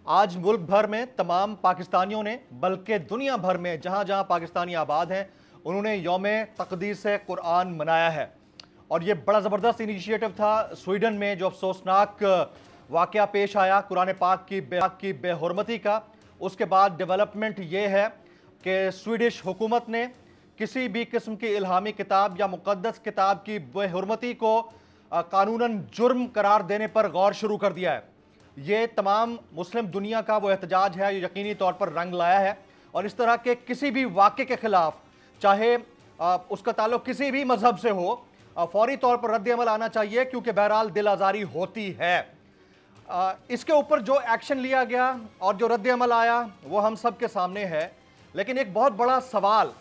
आज मुल्क भर में तमाम पाकिस्तानियों ने, बल्कि दुनिया भर में जहाँ जहाँ पाकिस्तानी आबाद हैं, उन्होंने यौम तक़दीस कुरान मनाया है। और ये बड़ा ज़बरदस्त इनिशिएटिव था। स्वीडन में जो अफसोसनाक वाक़या पेश आया कुरान पाक की बेहुरमती का, उसके बाद डेवलपमेंट ये है कि स्वीडिश हुकूमत ने किसी भी किस्म की इल्हामी किताब या मुक़द्दस किताब की बेहुरमती को कानूनन जुर्म करार देने पर गौर शुरू कर दिया है। ये तमाम मुस्लिम दुनिया का वो एहतजाज है, जो यकीनी तौर पर रंग लाया है। और इस तरह के किसी भी वाक़े के ख़िलाफ़, चाहे उसका ताल्लुक़ किसी भी मज़हब से हो, फौरी तौर पर रद्द अमल आना चाहिए, क्योंकि बहरहाल दिल आज़ारी होती है। इसके ऊपर जो एक्शन लिया गया और जो रद्द अमल आया वो हम सब के सामने है। लेकिन एक बहुत बड़ा सवाल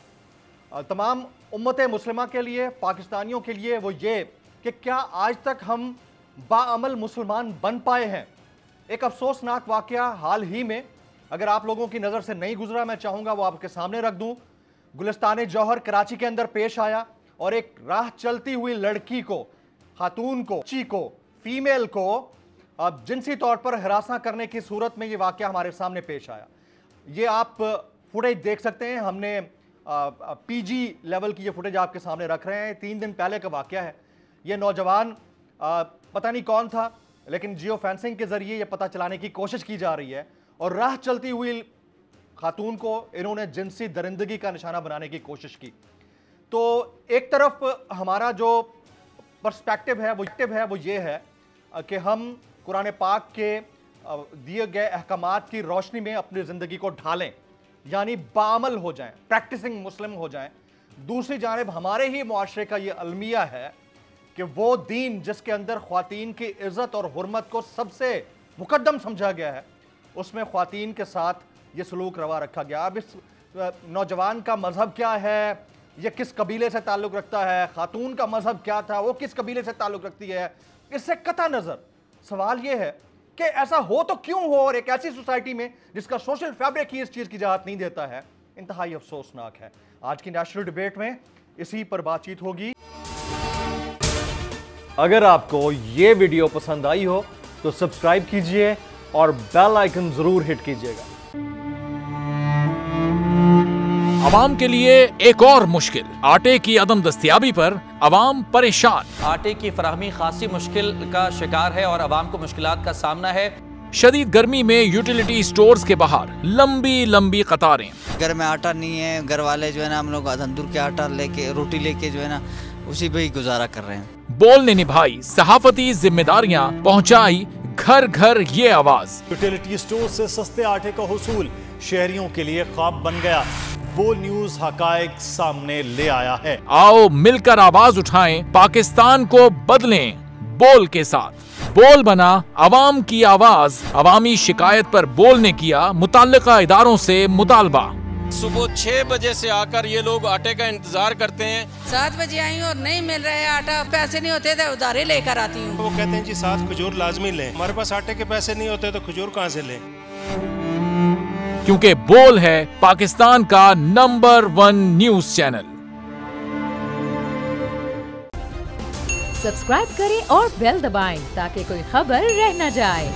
तमाम उम्मत मुस्लिमा के लिए, पाकिस्तानियों के लिए, वो ये कि क्या आज तक हम बाअमल मुसलमान बन पाए हैं। एक अफसोसनाक वाक़या हाल ही में, अगर आप लोगों की नज़र से नहीं गुजरा, मैं चाहूँगा वो आपके सामने रख दूँ। गुलिस्तान जौहर कराची के अंदर पेश आया और एक राह चलती हुई लड़की को, खातून को, फीमेल को जिनसी तौर पर हरासा करने की सूरत में ये वाक़या हमारे सामने पेश आया। ये आप फुटेज देख सकते हैं। हमने पीजी लेवल की ये फुटेज आपके सामने रख रहे हैं। 3 दिन पहले का वाक़या है। ये नौजवान पता नहीं कौन था, लेकिन जियो फेंसिंग के ज़रिए ये पता चलाने की कोशिश की जा रही है। और राह चलती हुई खातून को इन्होंने जिनसी दरिंदगी का निशाना बनाने की कोशिश की। तो एक तरफ हमारा जो पर्सपेक्टिव है वो ये है कि हम कुरान पाक के दिए गए अहकामात की रोशनी में अपनी ज़िंदगी को ढालें, यानी बाअमल हो जाएं, प्रैक्टिसिंग मुस्लिम हो जाएं। दूसरी जानिब हमारे ही मुआशरे का ये अलमिया है कि वो दीन जिसके अंदर ख्वातीन की इज़्ज़त और हुर्मत को सबसे मुकद्दम समझा गया है, उसमें ख्वातीन के साथ ये सलूक रवा रखा गया। अब इस नौजवान का मज़हब क्या है, ये किस कबीले से ताल्लुक़ रखता है, खातून का मज़हब क्या था, वो किस कबीले से ताल्लुक़ रखती है, इससे कतई नज़र सवाल ये है कि ऐसा हो तो क्यों हो। और एक ऐसी सोसाइटी में जिसका सोशल फैब्रिक ही इस चीज़ की इजाज़त नहीं देता है, इंतहाई अफसोसनाक है। आज की नेशनल डिबेट में इसी पर बातचीत होगी। अगर आपको ये वीडियो पसंद आई हो तो सब्सक्राइब कीजिए और बेल आइकन जरूर हिट कीजिएगा। अवाम के लिए एक और मुश्किल, आटे की अदम दस्तयाबी पर अवाम परेशान। आटे की फराहमी खासी मुश्किल का शिकार है और अवाम को मुश्किलात का सामना है। शदीद गर्मी में यूटिलिटी स्टोर्स के बाहर लंबी लंबी कतारें। घर में आटा नहीं है, घर वाले जो है ना, हम लोग तंदूर के आटा लेके, रोटी लेके जो है ना, उसी पे ही गुजारा कर रहे हैं। बोल ने निभाई सहाफती जिम्मेदारियां, पहुंचाई घर घर ये आवाज। यूटिलिटी स्टोर से सस्ते आटे का हुसूल शहरियों के लिए ख्वाब बन गया। बोल न्यूज हकायक सामने ले आया है। आओ मिलकर आवाज उठाएं, पाकिस्तान को बदलें बोल के साथ। बोल बना अवाम की आवाज। अवामी शिकायत पर बोल ने किया मुताल्लिका इदारों से मुतालबा। सुबह 6 बजे से आकर ये लोग आटे का इंतजार करते हैं। 7 बजे आई हूँ और नहीं मिल रहा है आटा, पैसे नहीं होते थे उधारे लेकर आती हूँ। वो कहते हैं जी 7 खजूर लाजमी लें। हमारे पास आटे के पैसे नहीं होते तो खजूर कहाँ से लें। क्योंकि बोल है पाकिस्तान का नंबर 1 न्यूज चैनल। सब्सक्राइब करें और बेल दबाएं ताकि कोई खबर रह न जाए।